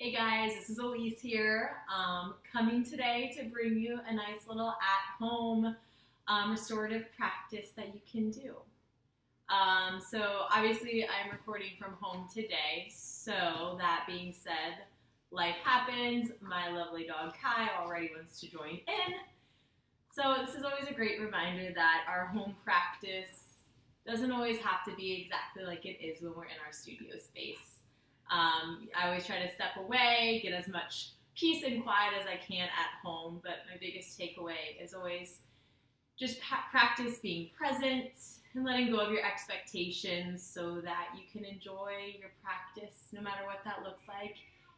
Hey guys, this is Elise here, coming today to bring you a nice little at-home restorative practice that you can do. So obviously I'm recording from home today, so that being said, life happens. My lovely dog Kai already wants to join in. So this is always a great reminder that our home practice doesn't always have to be exactly like it is when we're in our studio space. I always try to step away, get as much peace and quiet as I can at home, but my biggest takeaway is always just practice being present and letting go of your expectations so that you can enjoy your practice no matter what that looks like,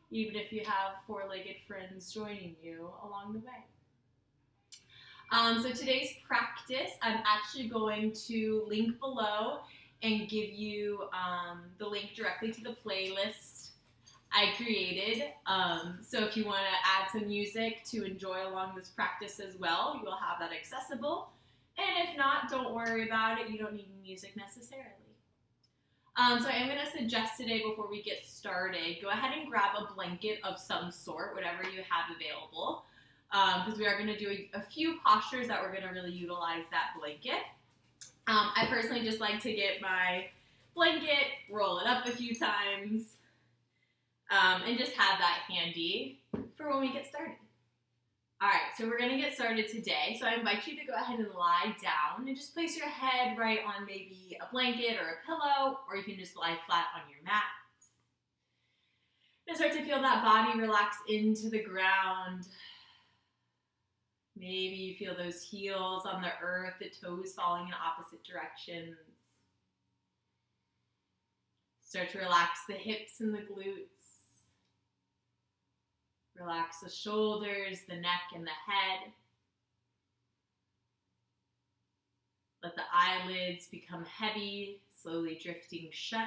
even if you have four-legged friends joining you along the way. So today's practice, I'm actually going to link below and give you the link directly to the playlist I created. So if you want to add some music to enjoy along this practice as well, you will have that accessible. And if not, don't worry about it. You don't need music necessarily. So I am going to suggest today, before we get started, go ahead and grab a blanket of some sort, whatever you have available, because we are going to do a few postures that we're going to really utilize that blanket. I personally just like to get my blanket, roll it up a few times, and just have that handy for when we get started. Alright, so we're going to get started today. So I invite you to go ahead and lie down and just place your head right on maybe a blanket or a pillow, or you can just lie flat on your mat. And start to feel that body relax into the ground. Maybe you feel those heels on the earth, the toes falling in opposite directions. Start to relax the hips and the glutes. Relax the shoulders, the neck, and the head. Let the eyelids become heavy, slowly drifting shut.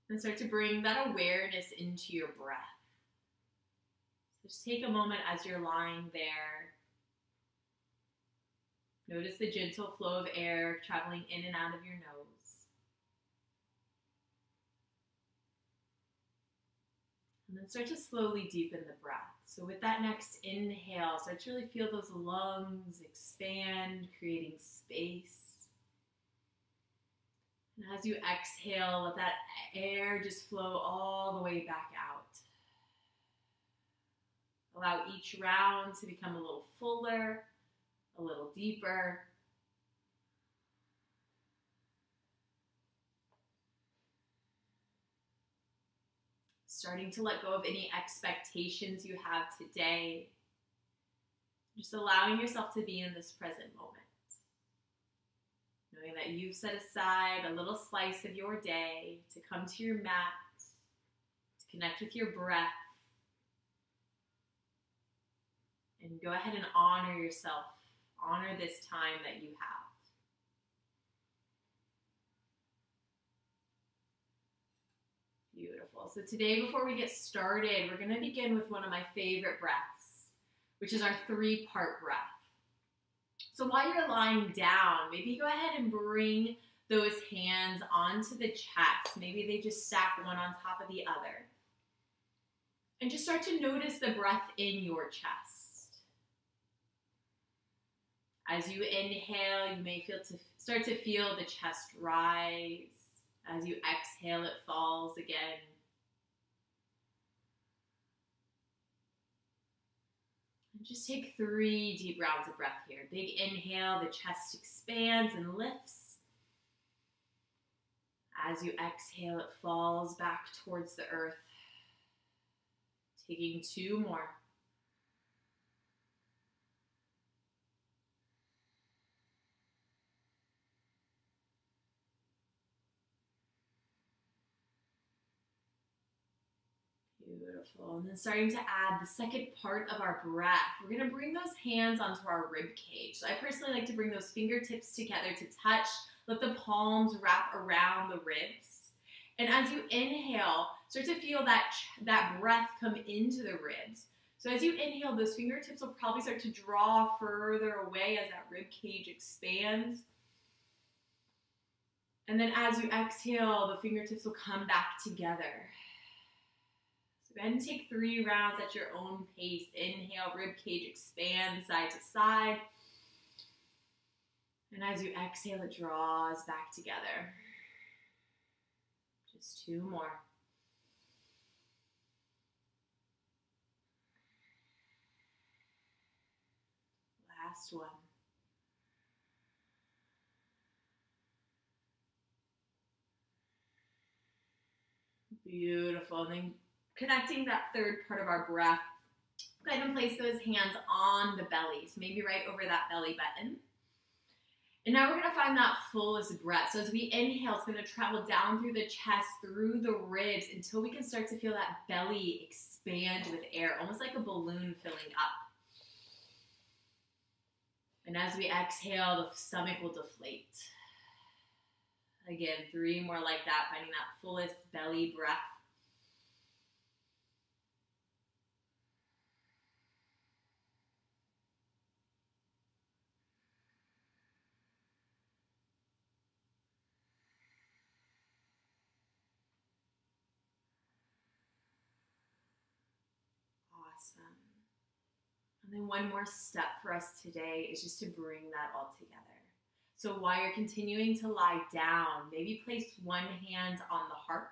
And start to bring that awareness into your breath. Just take a moment as you're lying there. Notice the gentle flow of air traveling in and out of your nose. And then start to slowly deepen the breath. So with that next inhale, start to really feel those lungs expand, creating space. And as you exhale, let that air just flow all the way back out. Allow each round to become a little fuller, a little deeper. Starting to let go of any expectations you have today. Just allowing yourself to be in this present moment. Knowing that you've set aside a little slice of your day to come to your mat, to connect with your breath, and go ahead and honor yourself. Honor this time that you have. Beautiful. So today, before we get started, we're going to begin with one of my favorite breaths, which is our three-part breath. So while you're lying down, maybe go ahead and bring those hands onto the chest. Maybe they just stack one on top of the other. And just start to notice the breath in your chest. As you inhale, you may start to feel the chest rise. As you exhale, it falls again. And just take 3 deep rounds of breath here. Big inhale, the chest expands and lifts. As you exhale, it falls back towards the earth. Taking 2 more. Beautiful. And then starting to add the second part of our breath. We're going to bring those hands onto our rib cage. So I personally like to bring those fingertips together to touch. Let the palms wrap around the ribs. And as you inhale, start to feel that breath come into the ribs. So as you inhale, those fingertips will probably start to draw further away as that rib cage expands. And then as you exhale, the fingertips will come back together. So go ahead and take 3 rounds at your own pace. Inhale, rib cage expands side to side. And as you exhale, it draws back together. Just 2 more. Last one. Beautiful. And then connecting that third part of our breath, go ahead and place those hands on the belly. So maybe right over that belly button. And now we're going to find that fullest breath. So as we inhale, it's going to travel down through the chest, through the ribs, until we can start to feel that belly expand with air, almost like a balloon filling up. And as we exhale, the stomach will deflate. Again, 3 more like that, finding that fullest belly breath. Awesome. And then one more step for us today is just to bring that all together. So while you're continuing to lie down, maybe place one hand on the heart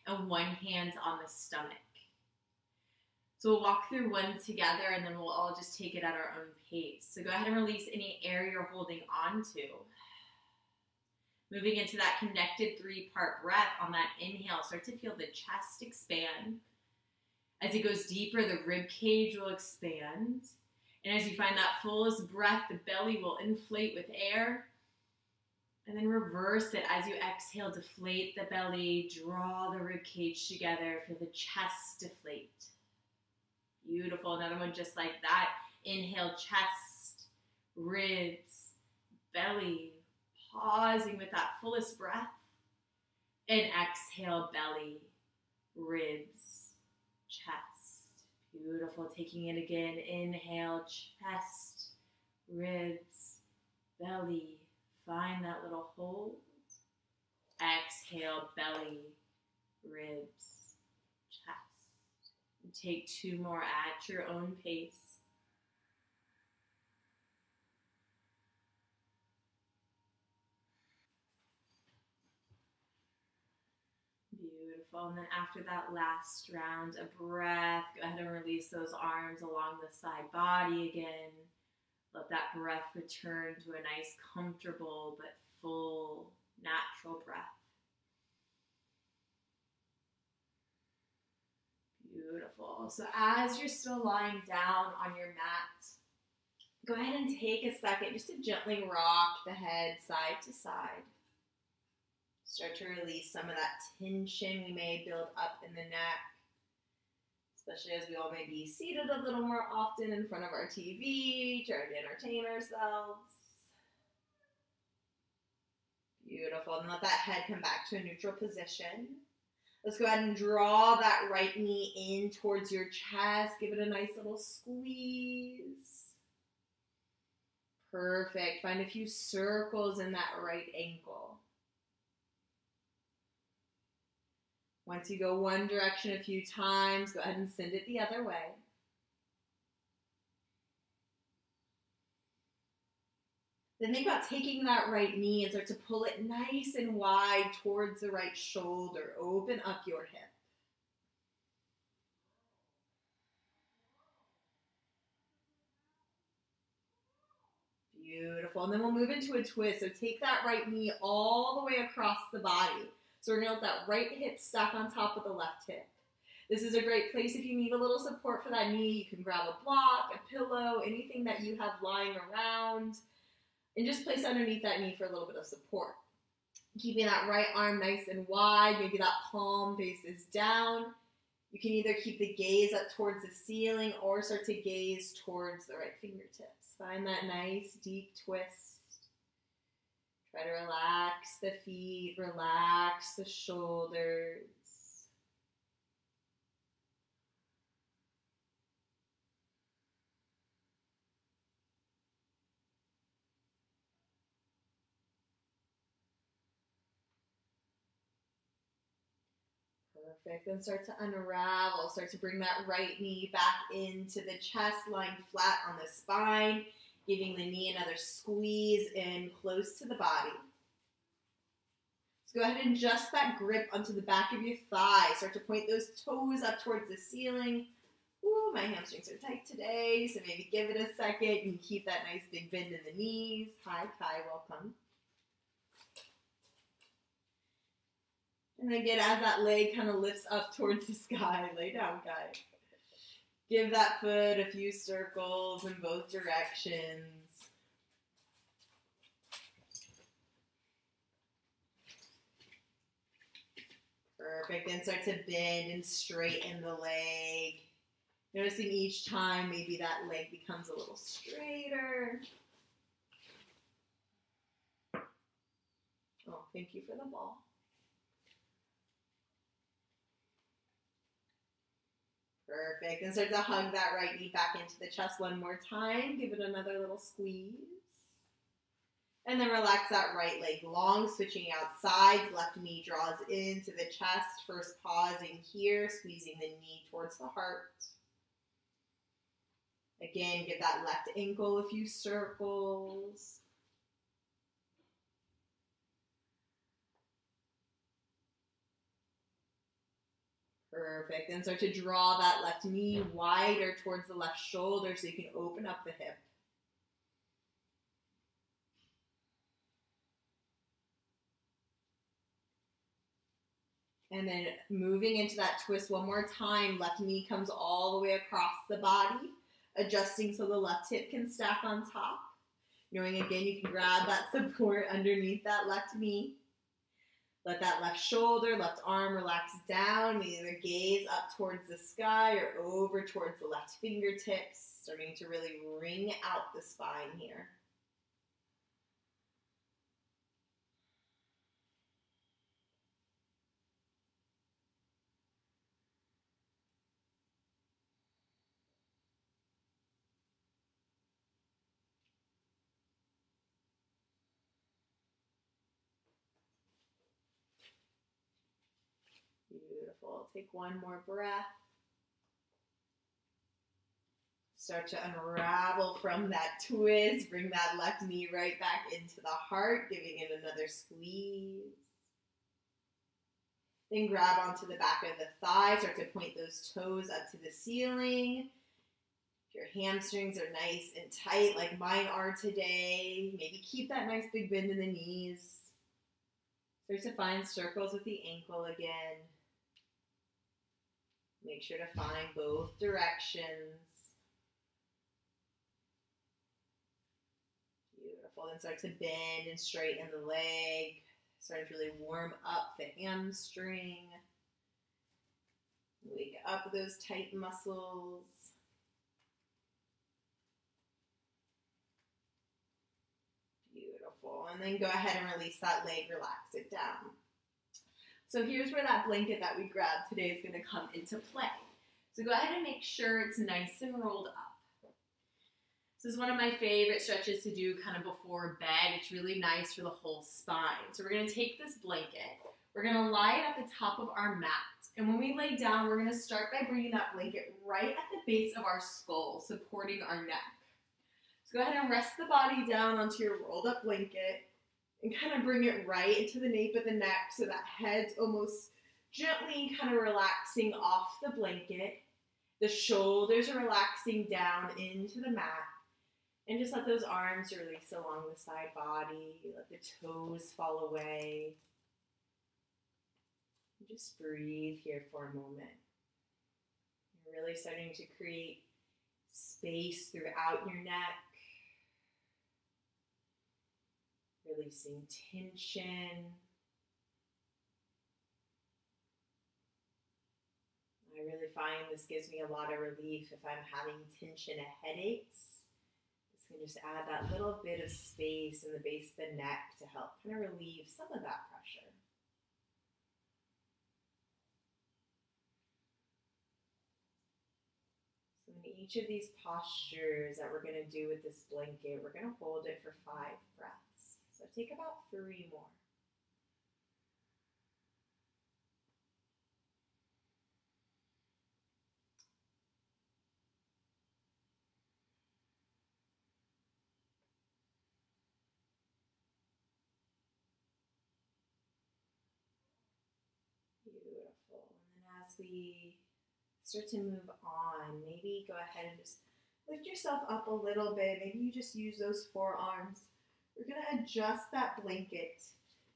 and one hand on the stomach. So we'll walk through one together and then we'll all just take it at our own pace. So go ahead and release any air you're holding on to. Moving into that connected 3-part breath on that inhale, start to feel the chest expand. As it goes deeper, the rib cage will expand. And as you find that fullest breath, the belly will inflate with air. And then reverse it as you exhale, deflate the belly, draw the rib cage together, feel the chest deflate. Beautiful. Another one just like that. Inhale, chest, ribs, belly, pausing with that fullest breath. And exhale, belly, ribs, chest. Beautiful. Taking it again. Inhale, chest, ribs, belly. Find that little hold. Exhale, belly, ribs, chest. And take 2 more at your own pace. Beautiful. And then after that last round of breath, go ahead and release those arms along the side body again. Let that breath return to a nice, comfortable, but full, natural breath. Beautiful. So as you're still lying down on your mat, go ahead and take a second just to gently rock the head side to side. Start to release some of that tension we may build up in the neck, especially as we all may be seated a little more often in front of our TV, trying to entertain ourselves. Beautiful. And let that head come back to a neutral position. Let's go ahead and draw that right knee in towards your chest. Give it a nice little squeeze. Perfect. Find a few circles in that right ankle. Once you go one direction a few times, go ahead and send it the other way. Then think about taking that right knee and start to pull it nice and wide towards the right shoulder. Open up your hip. Beautiful. And then we'll move into a twist. So take that right knee all the way across the body. So we're going to let that right hip stack on top of the left hip. This is a great place if you need a little support for that knee. You can grab a block, a pillow, anything that you have lying around, and just place underneath that knee for a little bit of support. Keeping that right arm nice and wide, maybe that palm faces down. You can either keep the gaze up towards the ceiling or start to gaze towards the right fingertips. Find that nice deep twist. Try to relax the feet, relax the shoulders. Perfect. Then start to unravel. Start to bring that right knee back into the chest, lying flat on the spine, giving the knee another squeeze in close to the body. So go ahead and adjust that grip onto the back of your thigh. Start to point those toes up towards the ceiling. Ooh, my hamstrings are tight today, so maybe give it a second. You can keep that nice big bend in the knees. Hi, Kai, welcome. And again, as that leg kind of lifts up towards the sky, lay down, Kai. Give that foot a few circles in both directions. Perfect. Then start to bend and straighten the leg. Noticing each time maybe that leg becomes a little straighter. Oh, thank you for the ball. Perfect. And start to hug that right knee back into the chest one more time. Give it another little squeeze. And then relax that right leg long, switching out sides. Left knee draws into the chest. First pausing here, squeezing the knee towards the heart. Again, give that left ankle a few circles. Perfect. Then start to draw that left knee wider towards the left shoulder so you can open up the hip. And then moving into that twist one more time. Left knee comes all the way across the body, adjusting so the left hip can stack on top. Knowing again you can grab that support underneath that left knee. Let that left shoulder, left arm relax down. Either gaze up towards the sky or over towards the left fingertips, starting to really wring out the spine here. Beautiful. Take one more breath. Start to unravel from that twist. Bring that left knee right back into the heart, giving it another squeeze. Then grab onto the back of the thigh. Start to point those toes up to the ceiling. If your hamstrings are nice and tight like mine are today, maybe keep that nice big bend in the knees. Start to find circles with the ankle again. Make sure to find both directions. Beautiful. Then start to bend and straighten the leg. Start to really warm up the hamstring. Wake up those tight muscles. Beautiful. And then go ahead and release that leg, relax it down. So here's where that blanket that we grabbed today is going to come into play. So go ahead and make sure it's nice and rolled up. This is one of my favorite stretches to do kind of before bed. It's really nice for the whole spine. So we're going to take this blanket. We're going to lie it at the top of our mat. And when we lay down, we're going to start by bringing that blanket right at the base of our skull, supporting our neck. So go ahead and rest the body down onto your rolled up blanket. And kind of bring it right into the nape of the neck so that head's almost gently kind of relaxing off the blanket. The shoulders are relaxing down into the mat. And just let those arms release along the side body. Let the toes fall away. And just breathe here for a moment. You're really starting to create space throughout your neck. Releasing tension. I really find this gives me a lot of relief if I'm having tension and headaches. This can just add that little bit of space in the base of the neck to help kind of relieve some of that pressure. So in each of these postures that we're going to do with this blanket, we're going to hold it for 5 breaths. So take about 3 more. we start to move on, maybe go ahead and just lift yourself up a little bit. Maybe you just use those forearms. We're going to adjust that blanket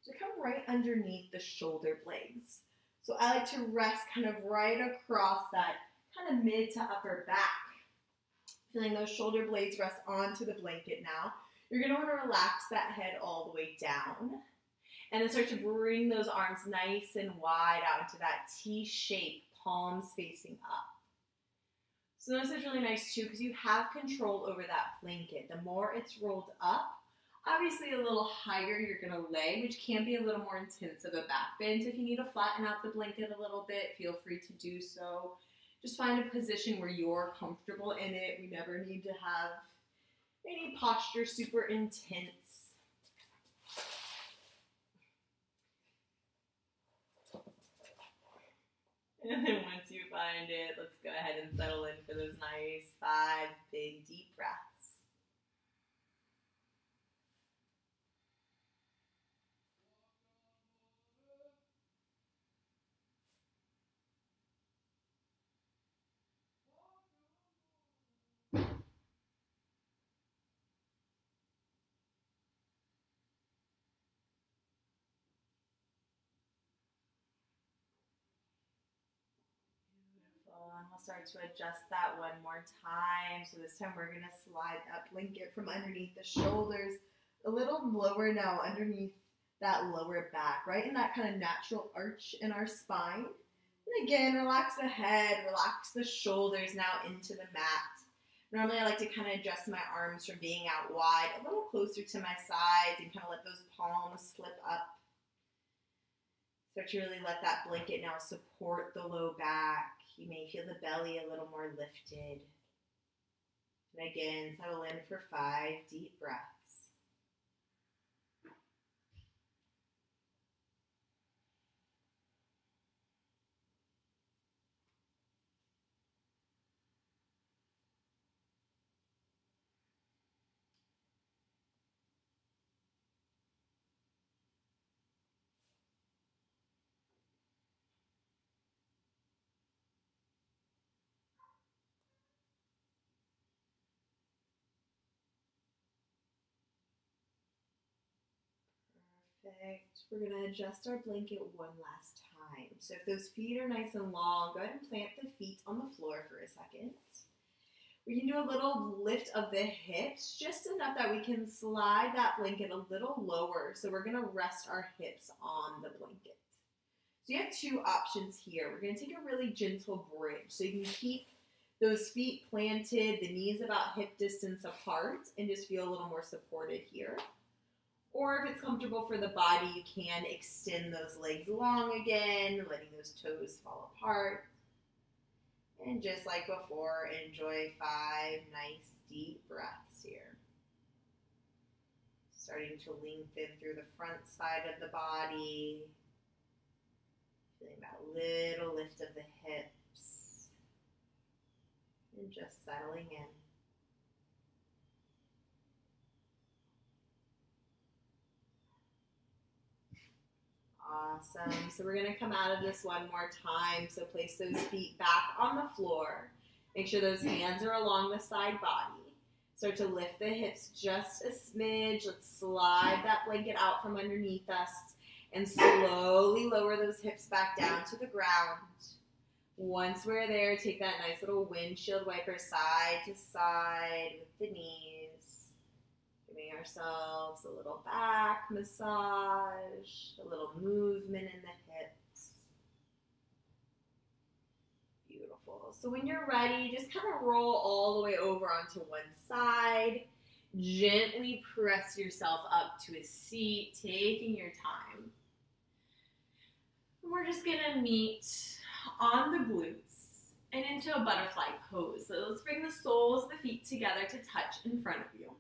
to come right underneath the shoulder blades. So I like to rest kind of right across that kind of mid to upper back. Feeling those shoulder blades rest onto the blanket now. You're going to want to relax that head all the way down. And then start to bring those arms nice and wide out into that T shape, palms facing up. So this is really nice too because you have control over that blanket. The more it's rolled up, obviously a little higher you're going to lay, which can be a little more intense of a back bend. So if you need to flatten out the blanket a little bit, feel free to do so. Just find a position where you're comfortable in it. We never need to have any posture super intense. And then once you find it, let's go ahead and settle in for those nice 5 big deep breaths. And we'll start to adjust that one more time. So this time we're going to slide that blanket from underneath the shoulders a little lower now underneath that lower back, right in that kind of natural arch in our spine. And again, relax the head, relax the shoulders now into the mat. Normally I like to kind of adjust my arms from being out wide a little closer to my sides and kind of let those palms flip up. Start to really let that blanket now support the low back. You may feel the belly a little more lifted. And again, settle in for 5 deep breaths. Perfect. We're going to adjust our blanket one last time. So if those feet are nice and long, go ahead and plant the feet on the floor for a second. We can do a little lift of the hips, just enough that we can slide that blanket a little lower. So we're going to rest our hips on the blanket. So you have 2 options here. We're going to take a really gentle bridge. So you can keep those feet planted, the knees about hip distance apart, and just feel a little more supported here. Or if it's comfortable for the body, you can extend those legs long again, letting those toes fall apart. And just like before, enjoy 5 nice deep breaths here. Starting to lengthen through the front side of the body. Feeling that little lift of the hips. And just settling in. Awesome. So we're going to come out of this one more time. So place those feet back on the floor. Make sure those hands are along the side body. Start to lift the hips just a smidge. Let's slide that blanket out from underneath us and slowly lower those hips back down to the ground. Once we're there, take that nice little windshield wiper side to side with the knees. Giving ourselves a little back massage, a little movement in the hips. Beautiful. So when you're ready, just kind of roll all the way over onto one side. Gently press yourself up to a seat, taking your time. We're just going to meet on the glutes and into a butterfly pose. So let's bring the soles of the feet together to touch in front of you.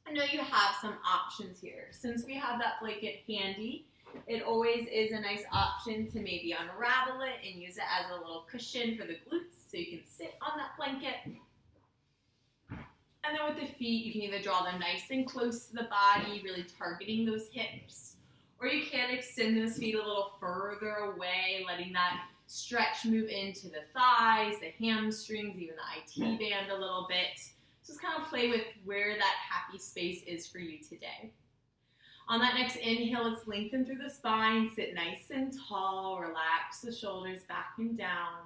I know you have some options here. Since we have that blanket handy, it always is a nice option to maybe unravel it and use it as a little cushion for the glutes so you can sit on that blanket. And then with the feet, you can either draw them nice and close to the body, really targeting those hips, or you can extend those feet a little further away, letting that stretch, move into the thighs, the hamstrings, even the IT band a little bit. Just kind of play with where that happy space is for you today. On that next inhale, let's lengthen through the spine, sit nice and tall, relax the shoulders back and down,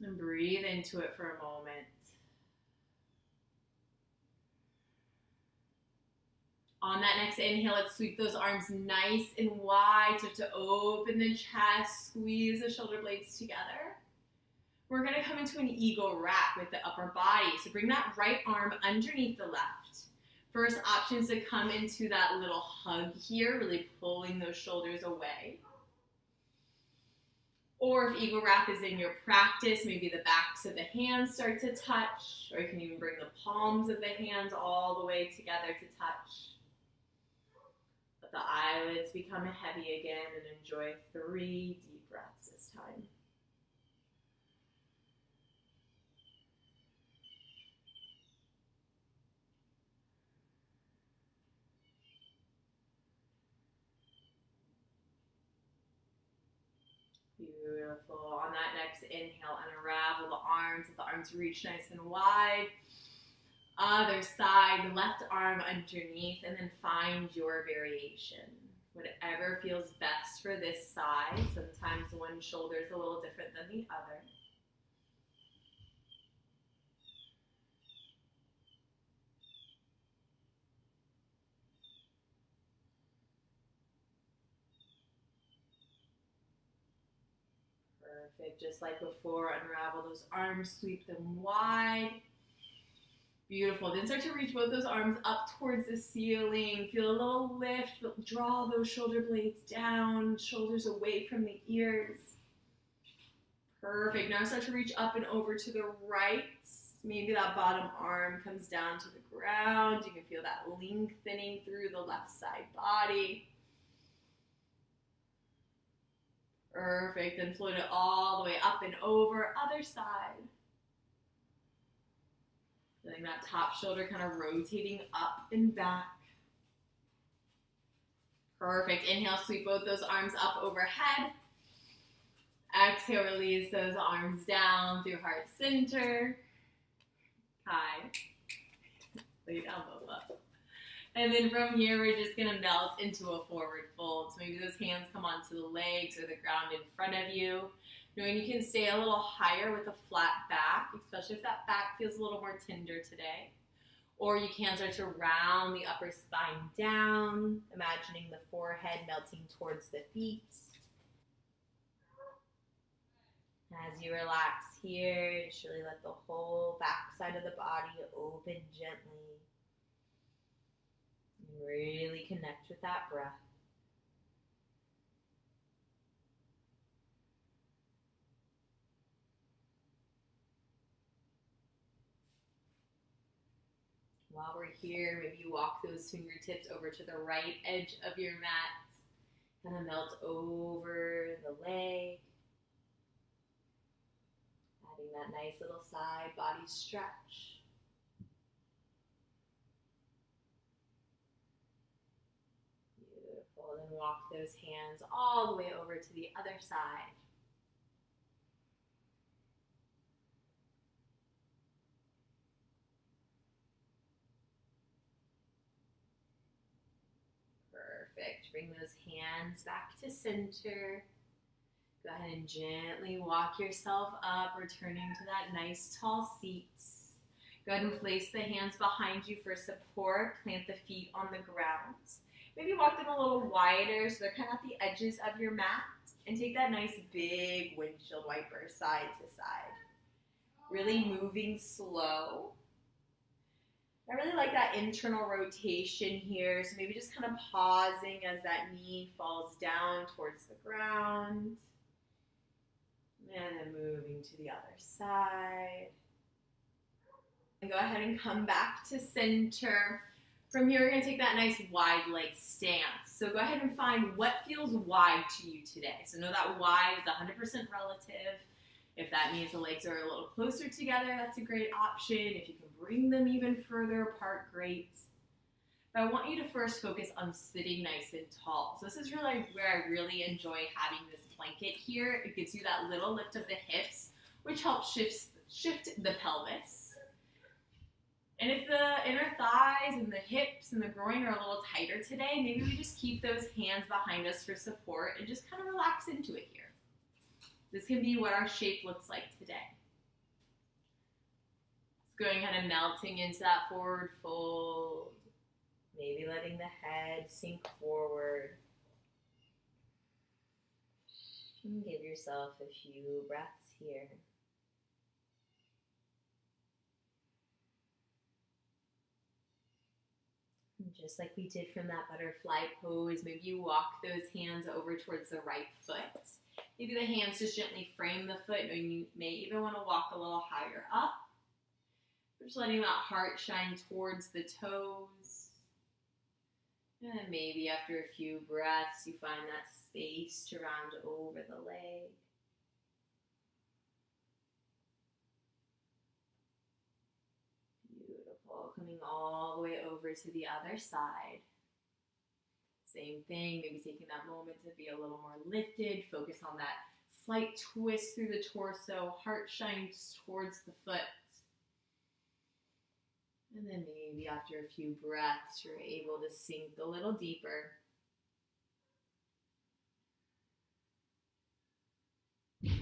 and breathe into it for a moment. On that next inhale, let's sweep those arms nice and wide. Start to open the chest, squeeze the shoulder blades together. We're gonna come into an eagle wrap with the upper body. So bring that right arm underneath the left. First option is to come into that little hug here, really pulling those shoulders away. Or if eagle wrap is in your practice, maybe the backs of the hands start to touch, or you can even bring the palms of the hands all the way together to touch. Let the eyelids become heavy again and enjoy 3 deep breaths this time. Beautiful. On that next inhale, unravel the arms. Let the arms reach nice and wide. Other side, the left arm underneath, and then find your variation. Whatever feels best for this side. Sometimes one shoulder is a little different than the other. Perfect. Just like before, unravel those arms, sweep them wide. Beautiful. Then start to reach both those arms up towards the ceiling. Feel a little lift, but draw those shoulder blades down, shoulders away from the ears. Perfect. Now start to reach up and over to the right. Maybe that bottom arm comes down to the ground. You can feel that lengthening through the left side body. Perfect. Then float it all the way up and over. Other side. Feeling that top shoulder kind of rotating up and back. Perfect. Inhale, sweep both those arms up overhead. Exhale, release those arms down through heart center. Hi. Lay down, Boba. And then from here, we're just going to melt into a forward fold. So maybe those hands come onto the legs or the ground in front of you. Knowing you can stay a little higher with a flat back, especially if that back feels a little more tender today. Or you can start to round the upper spine down, imagining the forehead melting towards the feet. As you relax here, just really let the whole back side of the body open gently. And really connect with that breath. While we're here, maybe you walk those fingertips over to the right edge of your mat. Kind of melt over the leg. Adding that nice little side body stretch. Beautiful. Then walk those hands all the way over to the other side. Perfect. Bring those hands back to center. Go ahead and gently walk yourself up, returning to that nice tall seat. Go ahead and place the hands behind you for support. Plant the feet on the ground. Maybe walk them a little wider so they're kind of at the edges of your mat. And take that nice big windshield wiper side to side. Really moving slow. I really like that internal rotation here. So maybe just kind of pausing as that knee falls down towards the ground. And then moving to the other side. And go ahead and come back to center. From here, we're going to take that nice wide leg stance. So go ahead and find what feels wide to you today. So know that wide is 100% relative. If that means the legs are a little closer together, that's a great option. If you can bring them even further apart, great. But I want you to first focus on sitting nice and tall. So this is really where I really enjoy having this blanket here. It gives you that little lift of the hips, which helps shift the pelvis. And if the inner thighs and the hips and the groin are a little tighter today, maybe we just keep those hands behind us for support and just kind of relax into it here. This can be what our shape looks like today. Just going ahead and melting into that forward fold. Maybe letting the head sink forward. And give yourself a few breaths here. And just like we did from that butterfly pose, maybe you walk those hands over towards the right foot. Maybe the hands just gently frame the foot, and you may even want to walk a little higher up. Just letting that heart shine towards the toes. And then maybe after a few breaths, you find that space to round over the leg. Beautiful. Coming all the way over to the other side. Same thing, maybe taking that moment to be a little more lifted. Focus on that slight twist through the torso. Heart shines towards the foot. And then maybe after a few breaths, you're able to sink a little deeper. Beautiful.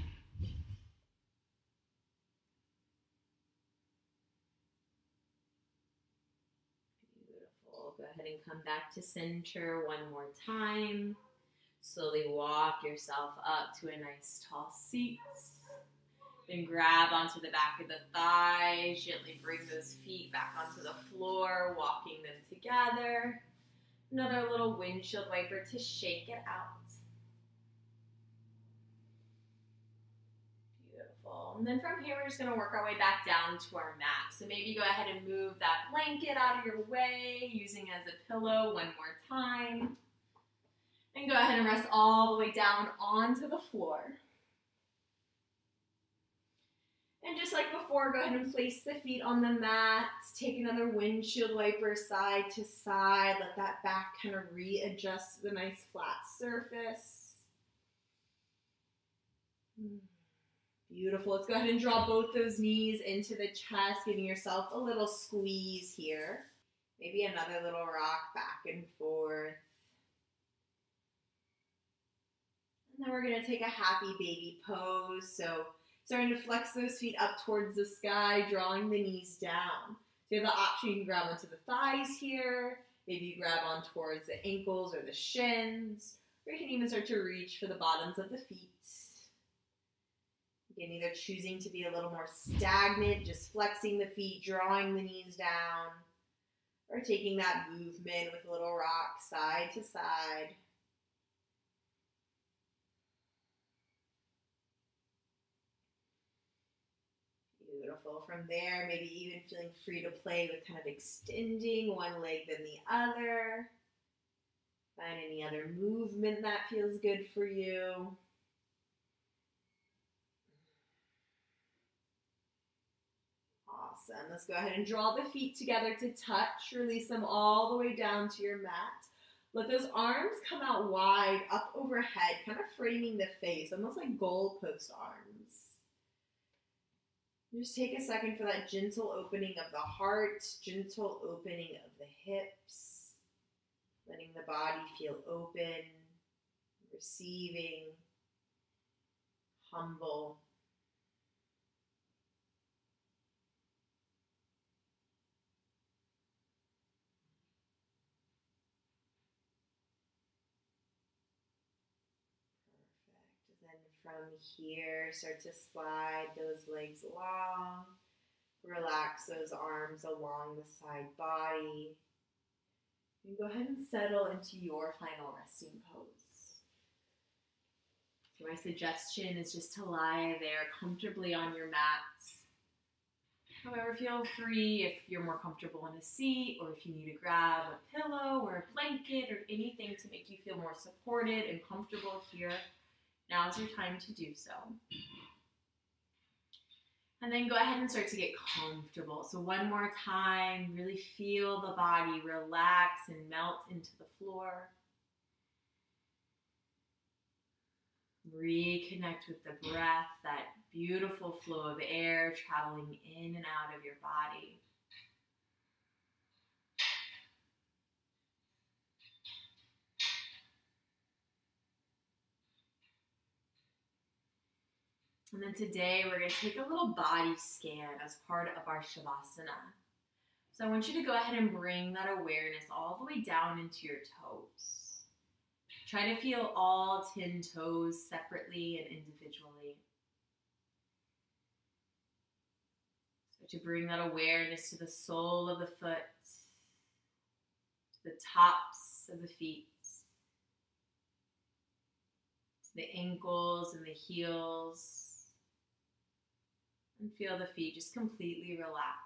Go ahead and come back to center one more time. Slowly walk yourself up to a nice tall seat. Then grab onto the back of the thighs, gently bring those feet back onto the floor, walking them together. Another little windshield wiper to shake it out. Beautiful. And then from here, we're just going to work our way back down to our mat. So maybe go ahead and move that blanket out of your way, using it as a pillow one more time. And go ahead and rest all the way down onto the floor. And just like before, go ahead and place the feet on the mat. Take another windshield wiper side to side. Let that back kind of readjust to the nice flat surface. Beautiful. Let's go ahead and draw both those knees into the chest, giving yourself a little squeeze here. Maybe another little rock back and forth. And then we're going to take a happy baby pose. So starting to flex those feet up towards the sky, drawing the knees down. So you have the option, you can grab onto the thighs here. Maybe you grab on towards the ankles or the shins. Or you can even start to reach for the bottoms of the feet. Again, either choosing to be a little more stagnant, just flexing the feet, drawing the knees down. Or taking that movement with a little rock side to side. Beautiful. From there, maybe even feeling free to play with kind of extending one leg than the other. Find any other movement that feels good for you. Awesome. Let's go ahead and draw the feet together to touch. Release them all the way down to your mat. Let those arms come out wide, up overhead, kind of framing the face, almost like goalpost arms. Just take a second for that gentle opening of the heart, gentle opening of the hips, letting the body feel open, receiving, humble. From here, start to slide those legs long. Relax those arms along the side body. And go ahead and settle into your final resting pose. So my suggestion is just to lie there comfortably on your mat. However, feel free if you're more comfortable in a seat, or if you need to grab a pillow or a blanket or anything to make you feel more supported and comfortable here. Now's your time to do so. And then go ahead and start to get comfortable. So one more time, really feel the body relax and melt into the floor. Reconnect with the breath, that beautiful flow of air traveling in and out of your body. And then today we're going to take a little body scan as part of our Shavasana. So I want you to go ahead and bring that awareness all the way down into your toes. Try to feel all 10 toes separately and individually. So to bring that awareness to the sole of the foot, to the tops of the feet, to the ankles and the heels. And feel the feet just completely relax.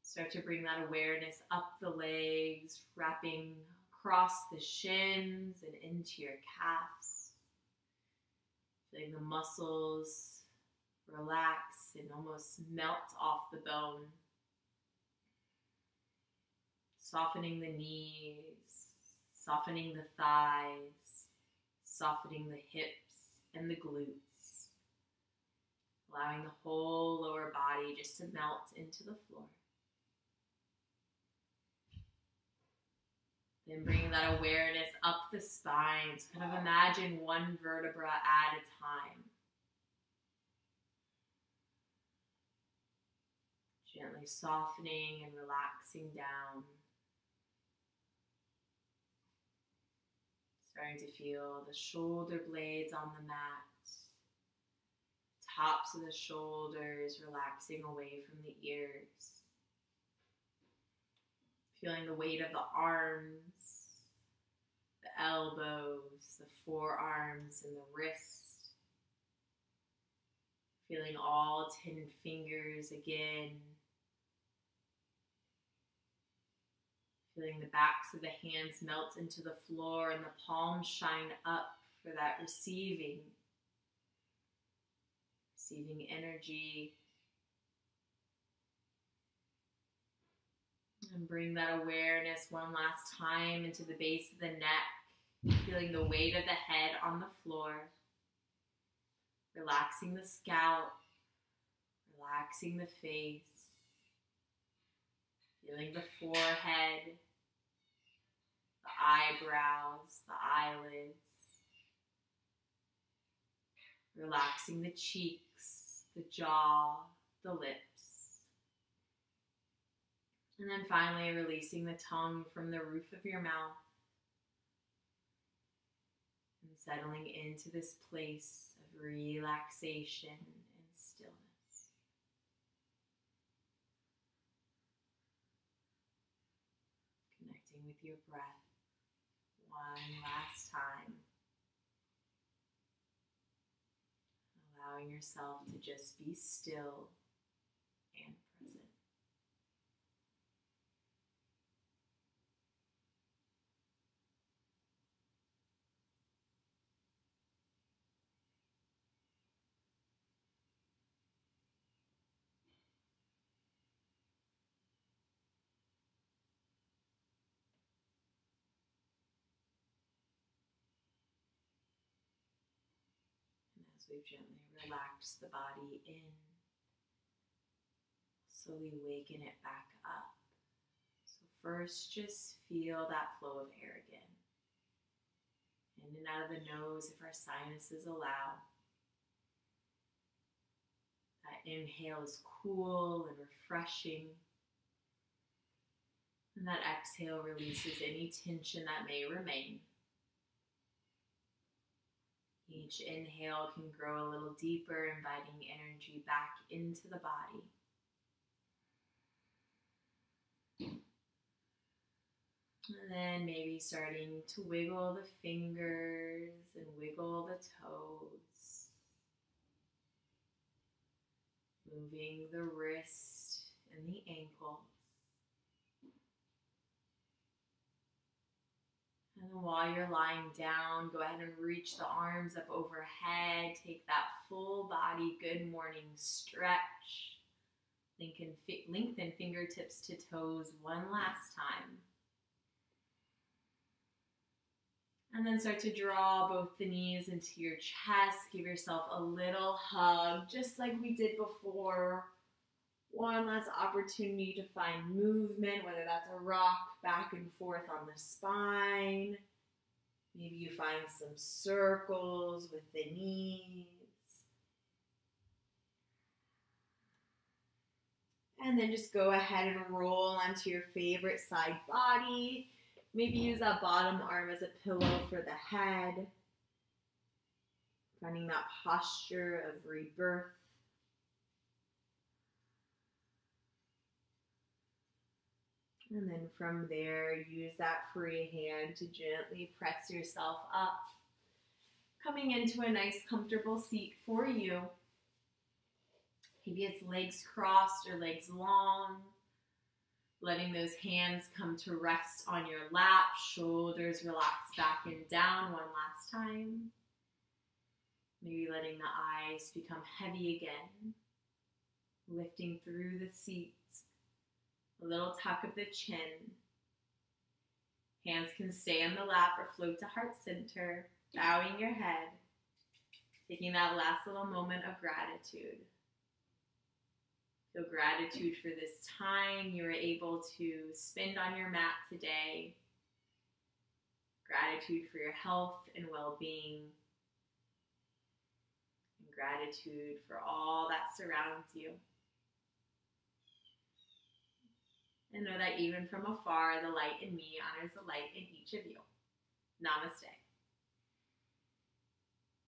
Start to bring that awareness up the legs, wrapping across the shins and into your calves. Feeling the muscles relax and almost melt off the bone. Softening the knees, softening the thighs, softening the hips and the glutes, allowing the whole lower body just to melt into the floor. Then bringing that awareness up the spine, so kind of imagine one vertebra at a time. Gently softening and relaxing down. Starting to feel the shoulder blades on the mat, tops of the shoulders relaxing away from the ears. Feeling the weight of the arms, the elbows, the forearms, and the wrist. Feeling all 10 fingers again. Feeling the backs of the hands melt into the floor and the palms shine up for that receiving energy. And bring that awareness one last time into the base of the neck, feeling the weight of the head on the floor, relaxing the scalp, relaxing the face, feeling the forehead, the eyebrows, the eyelids, relaxing the cheeks, the jaw, the lips. And then finally releasing the tongue from the roof of your mouth and settling into this place of relaxation and stillness. Connecting with your breath one last time. Allowing yourself to just be still and present. As we've gently relaxed the body in, slowly waken it back up. So first, just feel that flow of air again. In and out of the nose if our sinuses allow. That inhale is cool and refreshing. And that exhale releases any tension that may remain. Each inhale can grow a little deeper, inviting energy back into the body. And then maybe starting to wiggle the fingers and wiggle the toes. Moving the wrist and the ankles. And And then while you're lying down, go ahead and reach the arms up overhead. Take that full body good morning stretch. Lengthen fingertips to toes one last time. And then start to draw both the knees into your chest. Give yourself a little hug, just like we did before. One last opportunity to find movement, whether that's a rock back and forth on the spine. Maybe you find some circles with the knees. And then just go ahead and roll onto your favorite side body. Maybe use that bottom arm as a pillow for the head. Finding that posture of rebirth. And then from there, use that free hand to gently press yourself up. Coming into a nice comfortable seat for you. Maybe it's legs crossed or legs long. Letting those hands come to rest on your lap. Shoulders relax back and down one last time. Maybe letting the eyes become heavy again. Lifting through the seat. A little tuck of the chin. Hands can stay on the lap or float to heart center. Bowing your head. Taking that last little moment of gratitude. So gratitude for this time you were able to spend on your mat today. Gratitude for your health and well-being. And gratitude for all that surrounds you. And know that even from afar, the light in me honors the light in each of you. Namaste.